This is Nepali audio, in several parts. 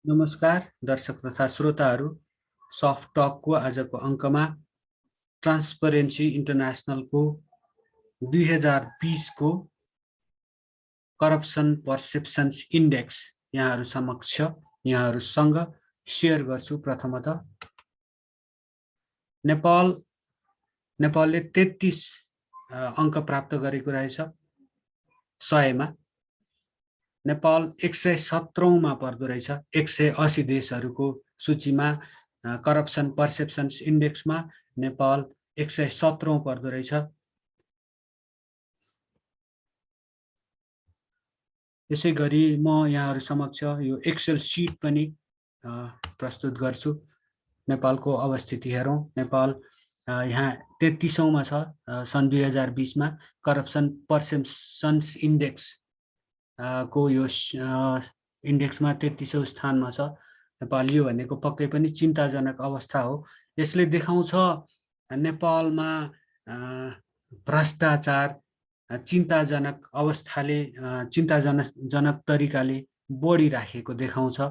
नमस्कार दर्शक तथा श्रोताहरू, सफ्ट टकको आजको अङ्कमा ट्रान्सपरेन्सी इन्टरनेसनलको 2020 को करप्सन पर्सेप्सन्स इन्डेक्स यहाँहरूसँग सेयर गर्छु। प्रथमतः नेपालले 33 अङ्क प्राप्त गरेको रहेछ 100 मा। नेपाल 117 मा पर्दो रहेछ 180 देशहरूको सूचीमा। करप्सन पर्सेप्सन्स इन्डेक्समा नेपाल 117 पर्दो रहेछ। यसै गरी म यहाँहरू समक्ष यो एक्सेल सिट पनि प्रस्तुत गर्छु। नेपालको अवस्थिति हेरौँ। नेपाल यहाँ 33औं मा छ सन् 2020 मा। करप्सन पर्सेप्सन्स इन्डेक्स को यो इन्डेक्समा 33औं स्थानमा छ नेपाल। यो भनेको पक्कै पनि चिन्ताजनक अवस्था हो। यसले देखाउँछ नेपालमा भ्रष्टाचार चिन्ताजनक अवस्थाले चिन्ताजनक तरिकाले बढिराखेको देखाउँछ।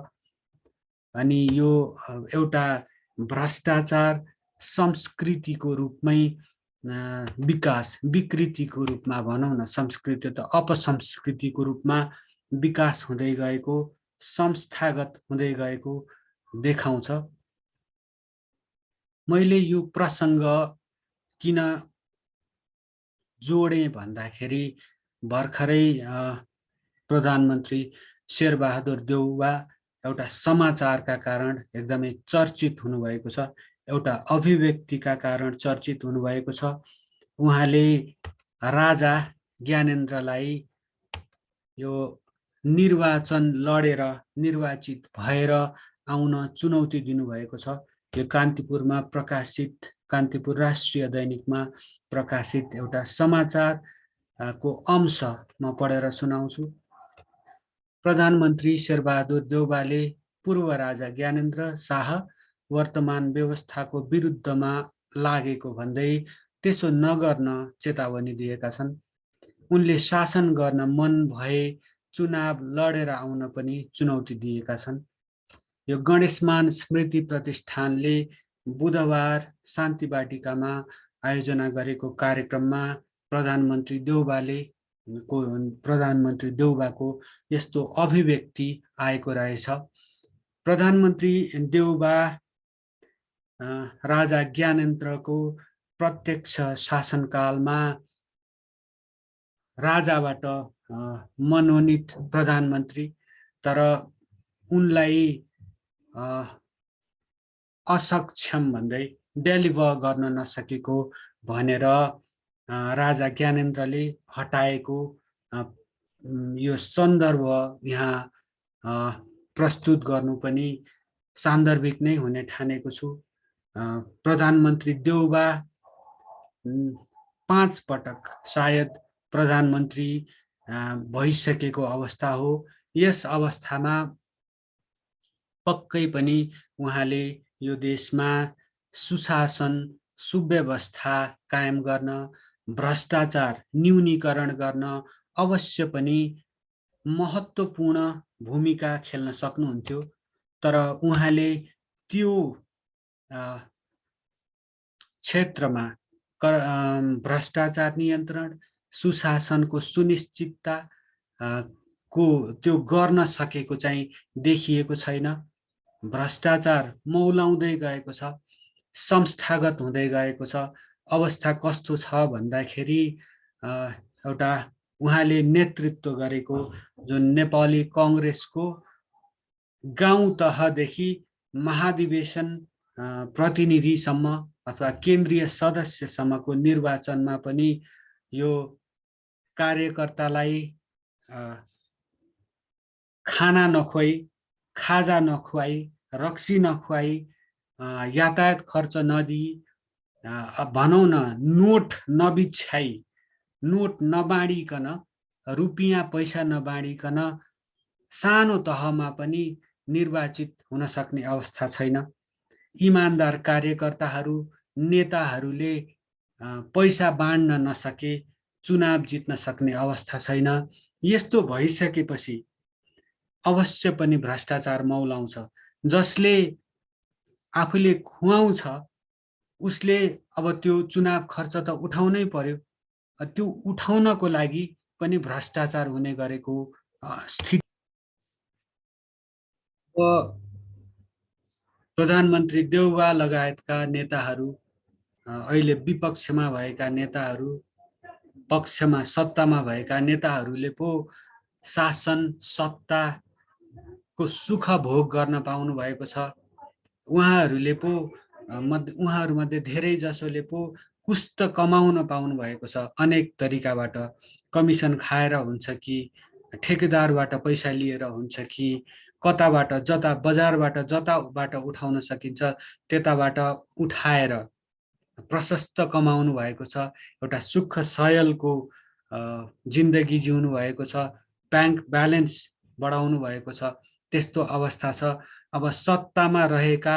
अनि यो एउटा भ्रष्टाचार संस्कृतिको रूपमै विकृतिको रूपमा भनौँ न, संस्कृति त अपसंस्कृतिको रूपमा विकास हुँदै गएको, संस्थागत हुँदै गएको देखाउँछ। मैले यो प्रसङ्ग किन जोडे भन्दाखेरि भर्खरै प्रधानमन्त्री शेरबहादुर देउवा एउटा समाचारका कारण एकदमै चर्चित हुनुभएको छ, एउटा अभिव्यक्तिका कारण चर्चित हुनुभएको छ। उहाँले राजा ज्ञानेन्द्रलाई यो निर्वाचन लडेर निर्वाचित भएर आउन चुनौती दिनुभएको छ। यो कान्तिपुरमा प्रकाशित, कान्तिपुर राष्ट्रिय दैनिकमा प्रकाशित एउटा समाचारको अंश म पढेर सुनाउँछु। प्रधानमन्त्री शेरबहादुर देउवाले पूर्व राजा ज्ञानेन्द्र शाह वर्तमान व्यवस्थाको विरुद्धमा लागेको भन्दै त्यसो नगर्न चेतावनी दिएका छन्। उनले शासन गर्न मन भए चुनाव लडेर आउन पनि चुनौती दिएका छन्। यो गणेशमान स्मृति प्रतिष्ठानले बुधबार शान्ति वाटिकामा आयोजना गरेको कार्यक्रममा प्रधानमन्त्री देउवाको यस्तो अभिव्यक्ति आएको रहेछ। प्रधानमन्त्री देउवा राजा ज्ञानेन्द्रको प्रत्यक्ष शासनकालमा राजाबाट मनोनित प्रधानमन्त्री, तर उनलाई असक्षम भन्दै डेलिभर गर्न नसकेको भनेर राजा ज्ञानेन्द्रले हटाएको यो सन्दर्भ यहाँ प्रस्तुत गर्नु पनि सान्दर्भिक नै हुने ठानेको छु। प्रधानमन्त्री देउवा 5 पटक सायद प्रधानमन्त्री भइसकेको अवस्था हो। यस अवस्थामा पक्कै पनि उहाँले यो देशमा सुशासन सुव्यवस्था कायम गर्न, भ्रष्टाचार न्यूनीकरण गर्न अवश्य पनि महत्त्वपूर्ण भूमिका खेल्न सक्नुहुन्थ्यो। तर उहाँले त्यो क्षेत्रमा भ्रष्टाचार नियन्त्रण, सुशासनको सुनिश्चितता को त्यो गर्न सकेको चाहिँ देखिएको छैन। भ्रष्टाचार मौलाउँदै गएको छ, संस्थागत हुँदै गएको छ। अवस्था कस्तो छ भन्दाखेरि एउटा उहाँले नेतृत्व गरेको जुन नेपाली कांग्रेसको गाउँ तहदेखि महाधिवेशन प्रतिनिधिसम्म अथवा केन्द्रीय सदस्यसम्मको निर्वाचनमा पनि यो कार्यकर्तालाई खाना नखुवाई, खाजा नखुवाई, रक्सी नखुवाई, यातायात खर्च नदिई, भनौँ न नोट नबिछ्याई, नोट नबाँडिकन, रुपियाँ पैसा नबाँडिकन सानो तहमा पनि निर्वाचित हुन सक्ने अवस्था छैन। इमानदार कार्यकर्ताहरू, नेताहरूले पैसा बाँड्न नसके चुनाव जित्न सक्ने अवस्था छैन। यस्तो भइसकेपछि अवश्य पनि भ्रष्टाचार मौलाउँछ। जसले आफूले खुवाउँछ उसले अब त्यो चुनाव खर्च त उठाउनै पर्यो। त्यो उठाउनको लागि पनि भ्रष्टाचार हुने गरेको स्थिति। प्रधानमन्त्री देउवा लगायतका नेताहरू, अहिले विपक्षमा भएका नेताहरू, पक्षमा सत्तामा भएका नेताहरूले पो शासन सत्ताको सुख भोग गर्न पाउनु भएको छ। उहाँहरूले पो उहाँहरूमध्ये धेरै जसोले पो कुष्ठ कमाउन पाउनु भएको छ। अनेक तरिकाबाट कमिसन खाएर हुन्छ कि ठेकेदारबाट पैसा लिएर हुन्छ कि कताबाट जता बजारबाट जताबाट उठाउन सकिन्छ त्यताबाट उठाएर प्रशस्त कमाउनु भएको छ। एउटा सुख सयलको जिन्दगी जिउनु भएको छ। ब्याङ्क ब्यालेन्स बढाउनु भएको छ। त्यस्तो अवस्था छ। अब सत्तामा नरहेका,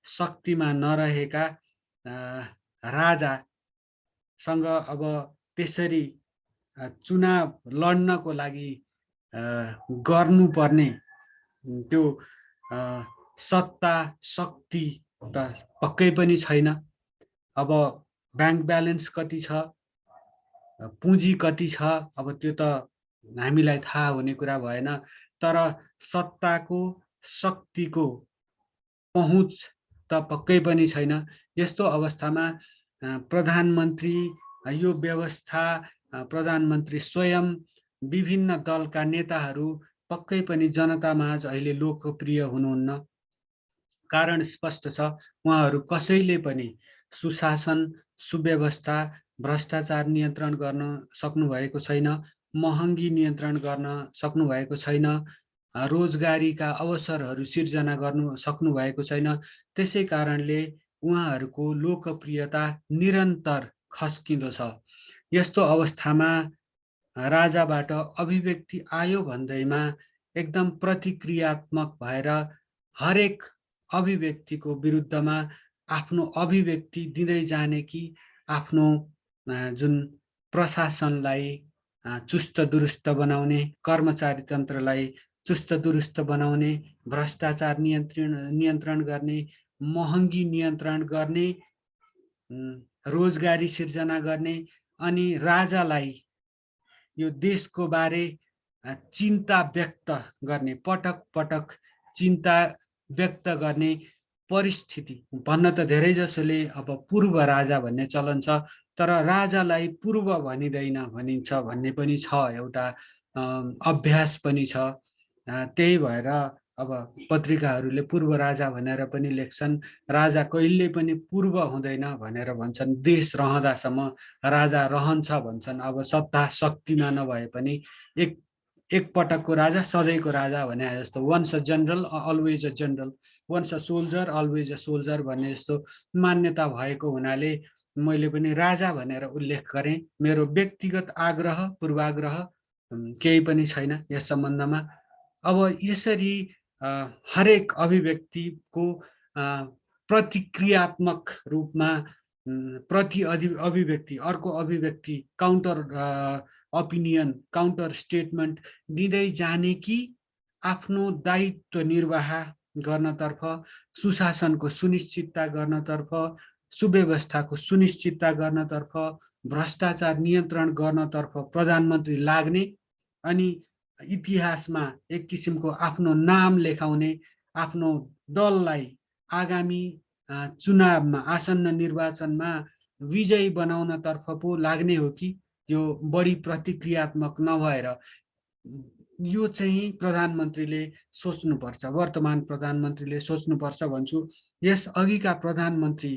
शक्तिमा नरहेका राजासँग अब त्यसरी चुनाव लड्नको लागि गर्नुपर्ने त्यो सत्ता शक्ति त पक्कै पनि छैन। अब ब्याङ्क ब्यालेन्स कति छ, पुँजी कति छ, अब त्यो त हामीलाई थाहा हुने कुरा भएन। तर सत्ताको शक्तिको पहुँच त पक्कै पनि छैन। यस्तो अवस्थामा प्रधानमन्त्री, यो व्यवस्था, प्रधानमन्त्री स्वयं, विभिन्न दलका नेताहरू पक्कै पनि जनतामाझ अहिले लोकप्रिय हुनुहुन्न। कारण स्पष्ट छ, उहाँहरू कसैले पनि सुशासन, सुव्यवस्था, भ्रष्टाचार नियन्त्रण गर्न सक्नु भएको छैन, महँगी नियन्त्रण गर्न सक्नु भएको छैन, रोजगारीका अवसरहरू सिर्जना गर्नु सक्नु भएको छैन। त्यसै कारणले उहाँहरूको लोकप्रियता निरन्तर खस्किँदो छ। यस्तो अवस्थामा राजाबाट अभिव्यक्ति आयो भन्दैमा एकदम प्रतिक्रियात्मक भएर हरेक अभिव्यक्तिको विरुद्धमा आफ्नो अभिव्यक्ति दिँदै जाने कि आफ्नो जुन प्रशासनलाई चुस्त दुरुस्त बनाउने, कर्मचारी तन्त्रलाई चुस्त दुरुस्त बनाउने, भ्रष्टाचार नियन्त्रण गर्ने, महँगी नियन्त्रण गर्ने, रोजगारी सिर्जना गर्ने, अनि राजालाई यो देशको बारे चिन्ता व्यक्त गर्ने, पटक पटक चिन्ता व्यक्त गर्ने परिस्थिति। भन्न त धेरै जसोले अब पूर्व राजा भन्ने चलन छ, तर राजालाई पूर्व भनिँदैन भनिन्छ भन्ने पनि छ, एउटा अभ्यास पनि छ। त्यही भएर अब पत्रिकाहरूले पूर्व राजा भनेर पनि लेख्छन्। राजा कहिले पनि पूर्व हुँदैन भनेर भन्छन्। देश रहँदासम्म राजा रहन्छ भन्छन्। अब सत्ता शक्तिमा नभए पनि एक पटकको राजा सधैँको राजा भने जस्तो, once a general always a general, once a soldier always a soldier भन्ने जस्तो मान्यता भएको हुनाले मैले पनि राजा भनेर उल्लेख गरेँ। मेरो व्यक्तिगत आग्रह, पूर्वाग्रह केही पनि छैन यस सम्बन्धमा। अब यसरी हरेक अभिव्यक्तिको प्रतिक्रियात्मक रूपमा प्रति अभिव्यक्ति, अर्को अभिव्यक्ति, काउन्टर ओपिनियन, काउन्टर स्टेटमेन्ट दिँदै जाने कि आफ्नो दायित्व निर्वाह गर्नतर्फ, सुशासनको सुनिश्चितता गर्नतर्फ, सुव्यवस्थाको सुनिश्चितता गर्नतर्फ, भ्रष्टाचार नियन्त्रण गर्नतर्फ प्रधानमन्त्री लाग्ने, अनि इतिहासमा एक किसिमको आफ्नो नाम लेखाउने, आफ्नो दललाई आगामी चुनावमा, आसन्न निर्वाचनमा विजयी बनाउनतर्फ पो लाग्ने हो कि यो बढी प्रतिक्रियात्मक नभएर यो चाहिँ प्रधानमन्त्रीले सोच्नुपर्छ, वर्तमान प्रधानमन्त्रीले सोच्नुपर्छ भन्छु। यस अघिका प्रधानमन्त्री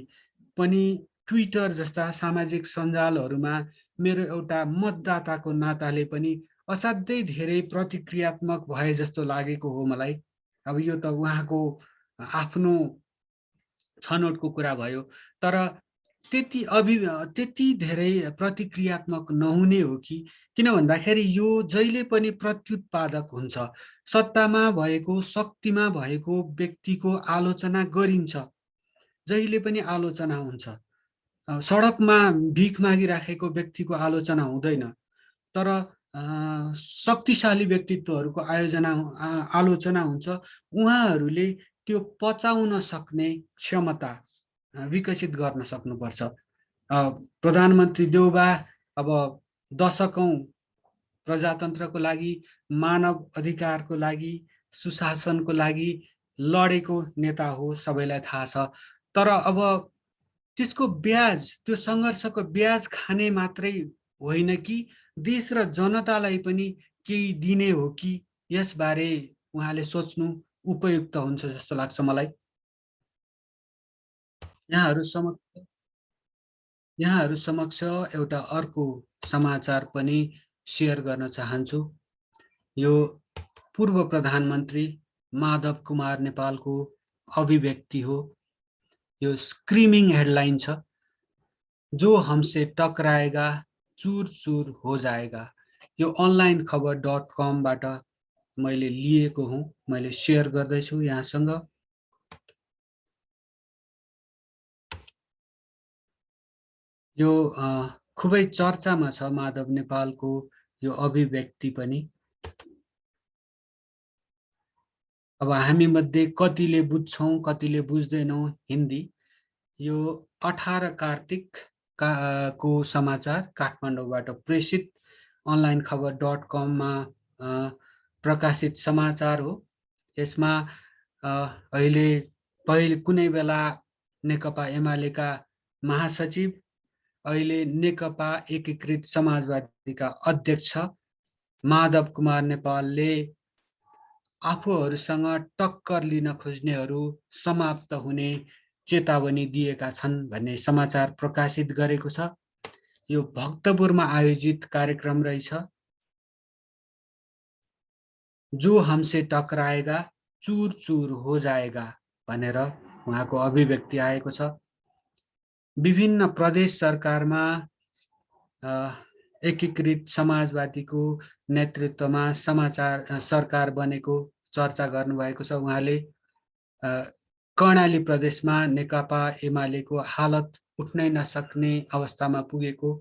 पनि ट्विटर जस्ता सामाजिक सञ्जालहरूमा मेरो एउटा मतदाताको नाताले पनि असाध्यै धेरै प्रतिक्रियात्मक भए जस्तो लागेको हो मलाई। अब यो त उहाँको आफ्नो छनौटको कुरा भयो, तर त्यति धेरै प्रतिक्रियात्मक नहुने हो कि, किन भन्दाखेरि यो जहिले पनि प्रत्युत्पादक हुन्छ। सत्तामा भएको, शक्तिमा भएको व्यक्तिको आलोचना गरिन्छ, जहिले पनि आलोचना हुन्छ। सडकमा भिख मागिराखेको व्यक्तिको आलोचना हुँदैन, तर शक्तिशाली व्यक्तित्वहरूको आलोचना हुन्छ, उहाँहरूले त्यो पचाउन सक्ने क्षमता विकसित गर्न सक्नुपर्छ। प्रधानमन्त्री देउबा अब दशकौं प्रजातन्त्रको लागि, मानव अधिकारको लागि, सुशासनको लागि लडेको नेता हो, सबैलाई थाहा छ। तर अब त्यसको ब्याज, त्यो सङ्घर्षको ब्याज खाने मात्रै होइन कि देश र जनतालाई पनि केही दिने हो कि, यसबारे उहाँले सोच्नु उपयुक्त हुन्छ जस्तो लाग्छ मलाई। यहाँहरू समक्ष एउटा अर्को समाचार पनि सेयर गर्न चाहन्छु। यो पूर्व प्रधानमन्त्री माधव कुमार नेपालको अभिव्यक्ति हो। यो स्क्रिमिङ हेडलाइन छ, जो हमसे टकराएगा चूर चूर हो जाएगा। यो अनलाइन खबर .com बाट मैले लिएको हुँ, मैले सेयर गर्दैछु यहाँसँग। यो खुबै चर्चामा छ माधव नेपालको यो अभिव्यक्ति पनि। अब हामी मध्ये कतिले बुझ्छौँ, कतिले बुझ्दैनौँ हिन्दी। यो 18 कार्तिक को समाचार काठमाडौँबाट प्रेषित अनलाइन खबर .com मा प्रकाशित समाचार हो। यसमा अहिले कुनै बेला नेकपा एमालेका महासचिव, अहिले नेकपा एकीकृत समाजवादीका अध्यक्ष माधव कुमार नेपालले आफूहरूसँग टक्कर लिन खोज्नेहरू समाप्त हुने चेतावनी दिएका छन् भन्ने समाचार प्रकाशित गरेको छ। यो भक्तपुरमा आयोजित कार्यक्रम रहेछ। जो हमसे टकराएगा चूर चूर हो जाएगा भनेर उहाँको अभिव्यक्ति आएको छ। विभिन्न प्रदेश सरकारमा एकीकृत समाजवादीको नेतृत्वमा सरकार बनेको चर्चा गर्नुभएको छ उहाँले। कर्णाली प्रदेशमा नेकपा एमालेको हालत उठ्नै नसक्ने अवस्थामा पुगेको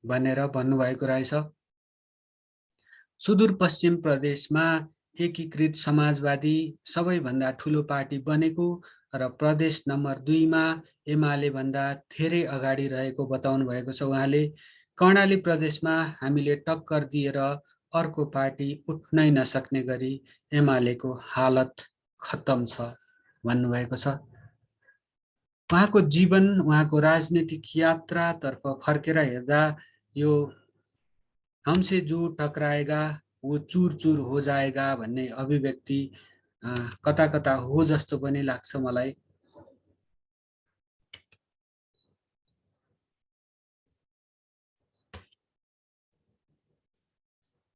भनेर भन्नुभएको रहेछ। सुदूरपश्चिम प्रदेशमा एकीकृत समाजवादी सबैभन्दा ठुलो पार्टी बनेको र प्रदेश नम्बर 2 मा एमाले भन्दा धेरै अगाडि रहेको बताउनु भएको छ उहाँले। कर्णाली प्रदेशमा हामीले टक्कर दिएर अर्को पार्टी उठ्नै नसक्ने गरी एमालेको हालत खत्तम छ भन्नुभएको छ। उहाँको जीवन, उहाँको राजनीतिक यात्रातर्फ फर्केर हेर्दा यो हमसे जो टकराएगा वो चूर चूर हो जाएगा भन्ने अभिव्यक्ति कता कता हो जस्तो पनि लाग्छ मलाई।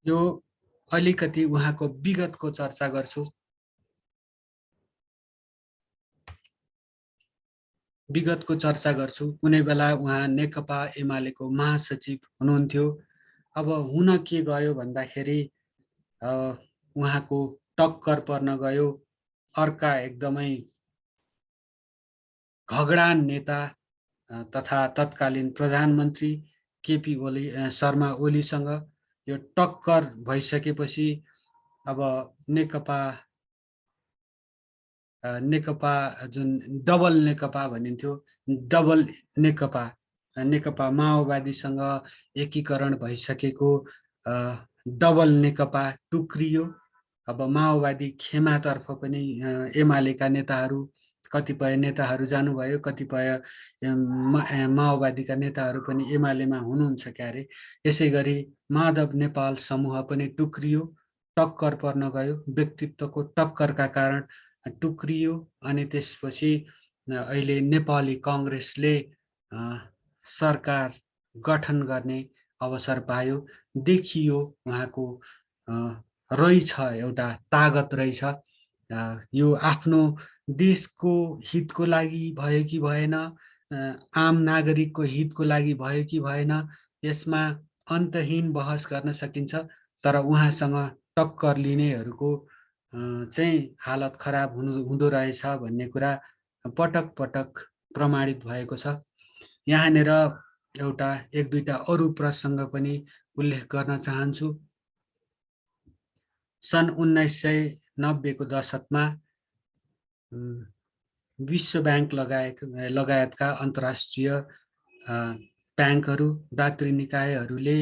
यो अलिकति उहाँको विगतको चर्चा गर्छु। कुनै बेला उहाँ नेकपा एमालेको महासचिव हुनुहुन्थ्यो। अब हुन के गयो भन्दाखेरि उहाँको टक्कर पर्न गयो अर्का एकदमै घगडान नेता तथा तत्कालीन प्रधानमन्त्री केपी शर्मा ओलीसँग। यो टक्कर भइसकेपछि अब नेकपा जुन डबल नेकपा भनिन्थ्यो, डबल नेकपा माओवादीसँग एकीकरण भइसकेको डबल नेकपा टुक्रियो। अब माओवादी खेमातर्फ पनि एमालेका नेताहरू, कतिपय नेताहरू जानुभयो, कतिपय माओवादीका नेताहरू पनि एमालेमा हुनुहुन्छ क्यारे। यसै गरी माधव नेपाल समूह पनि टुक्रियो, टक्कर पर्न गयो, व्यक्तित्वको टक्करका कारण टुक्रियो। अनि त्यसपछि अहिले नेपाली कांग्रेसले सरकार गठन गर्ने अवसर पायो। देखियो उहाँको रहेछ एउटा तागत रहेछ। यो आफ्नो देशको हितको लागि भयो कि भएन, आम नागरिकको हितको लागि भयो कि भएन, यसमा अन्तहीन बहस गर्न सकिन्छ। तर उहाँसँग टक्कर लिनेहरूको चाहिँ हालत खराब हुँदो रहेछ भन्ने कुरा पटक पटक प्रमाणित भएको छ। यहाँनिर एउटा एक दुईटा अरू प्रसङ्ग पनि उल्लेख गर्न चाहन्छु। सन् 1990 को दशकमा विश्व ब्याङ्क लगायतका अन्तर्राष्ट्रिय ब्याङ्कहरू, दात्री निकायहरूले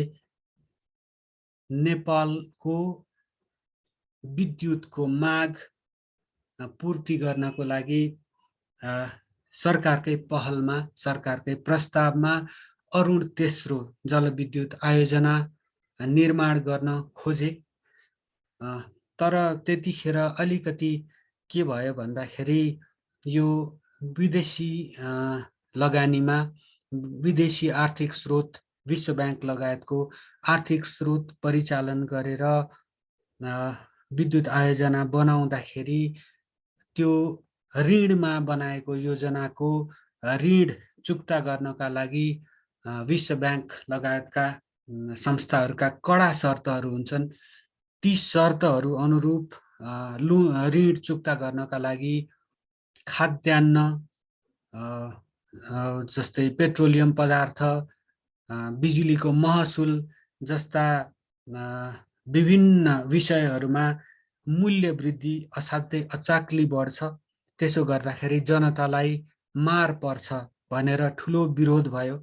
नेपालको विद्युतको माग पूर्ति गर्नको लागि सरकारकै पहलमा, सरकारकै प्रस्तावमा अरुण तेस्रो जलविद्युत आयोजना निर्माण गर्न खोजे। तर त्यतिखेर अलिकति के भयो भन्दाखेरि यो विदेशी लगानीमा विदेशी आर्थिक स्रोत, विश्व ब्याङ्क लगायतको आर्थिक स्रोत परिचालन गरेर विद्युत आयोजना बनाउँदाखेरि त्यो ऋणमा बनाएको योजनाको ऋण चुक्ता गर्नका लागि विश्व ब्याङ्क लगायतका संस्थाहरूका कडा शर्तहरू हुन्छन्। ती शर्तहरू अनुरूप ऋण चुक्ता गर्नका लागि खाद्यान्न जस्तै पेट्रोलियम पदार्थ, बिजुलीको महसुल जस्ता विभिन्न विषयहरूमा मूल्य वृद्धि असाध्यै अचाक्ली बढ्छ। त्यसो गर्दाखेरि जनतालाई मार पर्छ भनेर ठुलो विरोध भयो।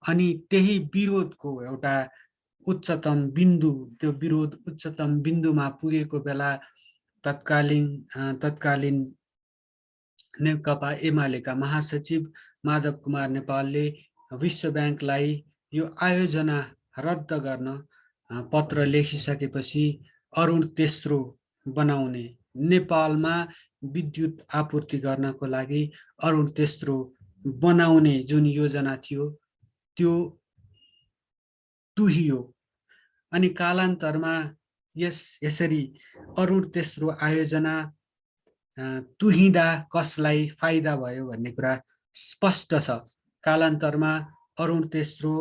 अनि त्यही विरोधको एउटा उच्चतम बिन्दु, त्यो विरोध उच्चतम बिन्दुमा पुगेको बेला तत्कालीन नेकपा एमालेका महासचिव माधव कुमार नेपालले विश्व ब्याङ्कलाई यो आयोजना रद्द गर्न पत्र लेखिसकेपछि अरुण तेस्रो बनाउने, नेपालमा विद्युत आपूर्ति गर्नको लागि अरुण तेस्रो बनाउने जुन योजना थियो त्यो तुहियो। अनि कालान्तरमा यसरी अरुण तेस्रो आयोजना तुहिँदा कसलाई फाइदा भयो भन्ने कुरा स्पष्ट छ। कालान्तरमा अरुण तेस्रो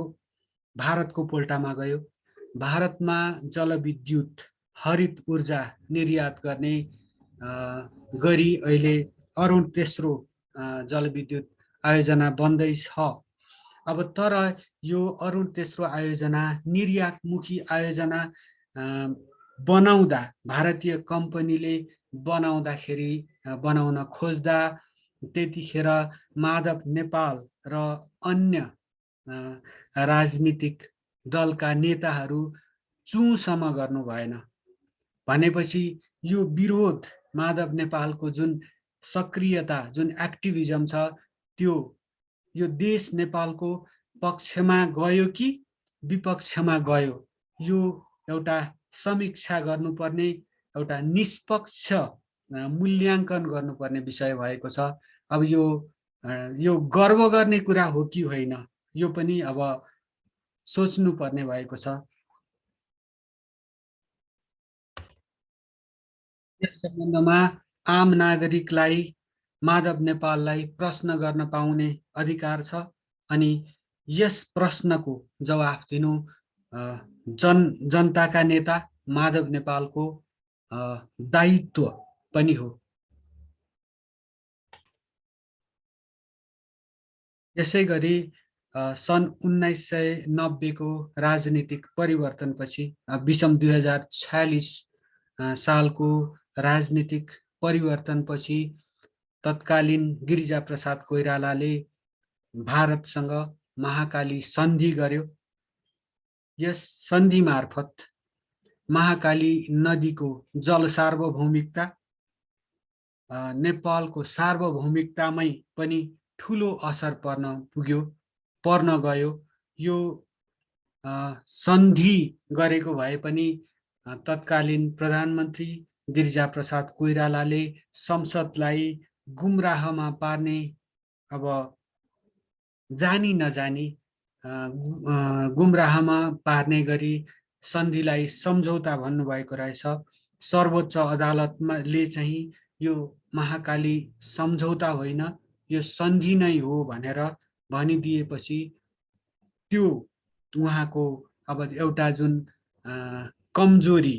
भारतको पोल्टामा गयो। भारतमा जलविद्युत, हरित ऊर्जा निर्यात गर्ने गरी अहिले अरुण तेस्रो जलविद्युत आयोजना बन्दैछ। अब तर यो अरुण तेस्रो आयोजना निर्यातमुखी आयोजना बनाउँदा, भारतीय कम्पनीले बनाउन खोज्दा त्यतिखेर माधव नेपाल र अन्य राजनीतिक दलका नेताहरू चुसम्म गर्नु भएन। भनेपछि यो विरोध, माधव नेपालको जुन सक्रियता, जुन एक्टिभिजम छ, त्यो यो देश नेपालको पक्षमा गयो कि विपक्षमा गयो, यो एउटा समीक्षा गर्नुपर्ने, एउटा निष्पक्ष मूल्याङ्कन गर्नुपर्ने विषय भएको छ। अब यो गर्व गर्ने कुरा हो कि होइन, यो पनि अब सोच्नुपर्ने भएको छ। यस सम्बन्धमा आम नागरिकलाई, माधव नेपाललाई प्रश्न गर्न पाउने अधिकार छ। अनि यस प्रश्नको जवाफ दिनु जनताका नेता माधव नेपालको दायित्व पनि हो। यसै गरी सन् 1990 को राजनीतिक परिवर्तनपछि, विषम 2046 सालको राजनीतिक परिवर्तनपछि तत्कालीन गिरिजाप्रसाद कोइरालाले भारतसँग महाकाली सन्धि गर्यो। यस सन्धि मार्फत महाकाली नदीको जल सार्वभौमिकता, नेपालको सार्वभौमिकतामै पनि ठुलो असर पर्न गयो। यो सन्धि गरेको भए पनि तत्कालीन प्रधानमन्त्री गिरिजाप्रसाद कोइरालाले संसदलाई गुमराहमा पार्ने, अब जानी नजानी गुमराहमा पार्ने गरी सन्धिलाई सम्झौता भन्नुभएको रहेछ। सर्वोच्च अदालतले चाहिँ यो महाकाली सम्झौता होइन, यो सन्धि नै हो भनेर भनिदिएपछि त्यो उहाँको अब एउटा जुन कमजोरी,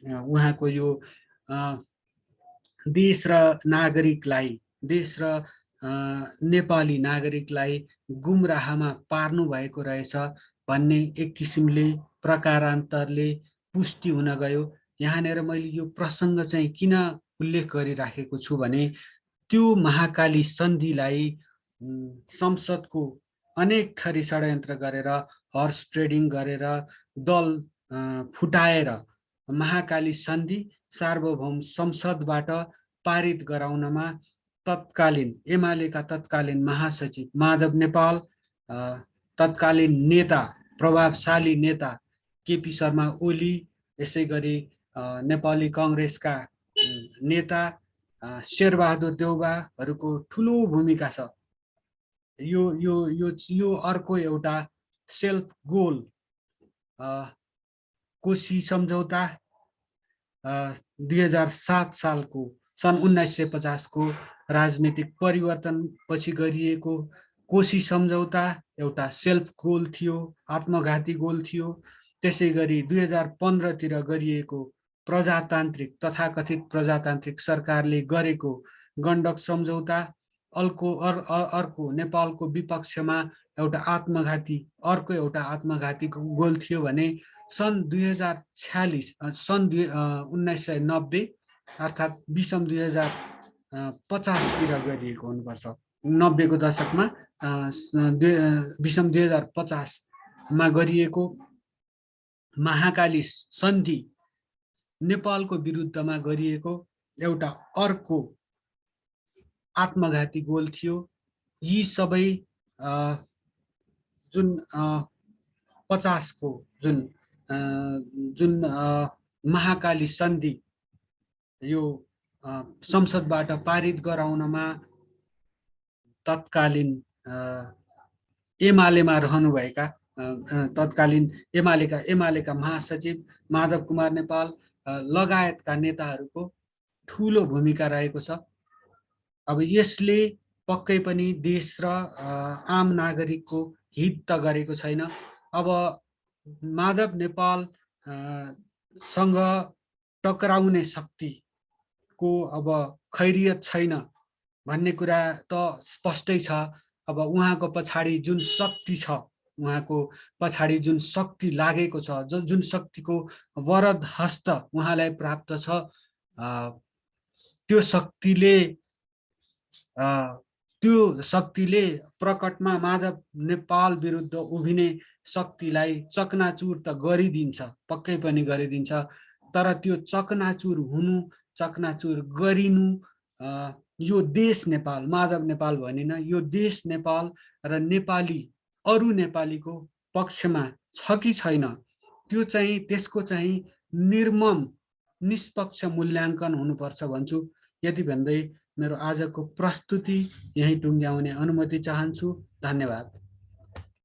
उहाँको यो देश र नागरिकलाई, देश र नेपाली नागरिकलाई गुमराहमा पार्नु भएको रहेछ भन्ने एक किसिमले प्रकारान्तरले पुष्टि हुन गयो। यहाँनिर मैले यो प्रसङ्ग चाहिँ किन उल्लेख गरिराखेको छु भने त्यो महाकाली सन्धिलाई संसदको अनेक थरी षड्यन्त्र गरेर हर्स ट्रेडिङ गरेर दल फुटाएर महाकाली सन्धि सार्वभौम संसदबाट पारित गराउनमा तत्कालीन एमालेका तत्कालीन महासचिव माधव नेपाल, तत्कालीन नेता प्रभावशाली नेता केपी शर्मा ओली, यसै गरी नेपाली काङ्ग्रेसका नेता शेरबहादुर देउवाहरूको ठुलो भूमिका छ। यो यो यो यो अर्को एउटा सेल्फ गोल कोशी सम्झौता 2007 सालको सन् 1950 को राजनीतिक परिवर्तन पछि गरिएको कोशी सम्झौता एउटा सेल्फ गोल थियो, आत्मघाती गोल थियो। त्यसै गरी 2015 तिर गरिएको प्रजातान्त्रिक तथाकथित प्रजातान्त्रिक सरकारले गरेको गण्डक सम्झौता अर्को नेपालको विपक्षमा एउटा आत्मघाती अर्को एउटा आत्मघाती गोल थियो भने सन् 2046 सन् 1990 अर्थात् विषम 2050 तिर गरिएको हुनुपर्छ। 90 को दशकमा विषम 2050 मा गरिएको महाकाली सन्धि नेपालको विरुद्धमा गरिएको एउटा अर्को आत्मघाती गोल थियो। यी सबै जुन 50 को जुन महाकाली सन्धि यो संसदबाट पारित गराउनमा तत्कालीन एमालेमा रहनुभएका तत्कालीन एमालेका महासचिव माधव कुमार नेपाल लगायतका नेताहरूको ठुलो भूमिका रहेको छ। अब यसले पक्कै पनि देश र आम नागरिकको हित त गरेको छैन। अब माधव नेपाल सँग टक्राउने शक्तिको अब खैरियत छैन भन्ने कुरा त स्पष्टै छ। अब उहाँको पछाडि जुन शक्ति छ, उहाँको पछाडि जुन शक्ति लागेको छ, जुन शक्तिको वरद हस्त उहाँलाई प्राप्त छ, त्यो शक्तिले प्रकटमा माधव नेपाल विरुद्ध उभिने शक्तिलाई चकनाचुर त गरिदिन्छ, पक्कै पनि गरिदिन्छ। तर त्यो चकनाचुर हुनु, चकनाचुर गरिनु यो देश नेपाल, माधव नेपाल भनिन, यो देश नेपाल र नेपाली अरू नेपालीको पक्षमा छ कि छैन, त्यो चाहिँ त्यसको चाहिँ निर्मम निष्पक्ष मूल्याङ्कन हुनुपर्छ भन्छु। यति भन्दै मेरो आजको प्रस्तुति यही टुङ्ग्याउने अनुमति चाहन्छु। धन्यवाद।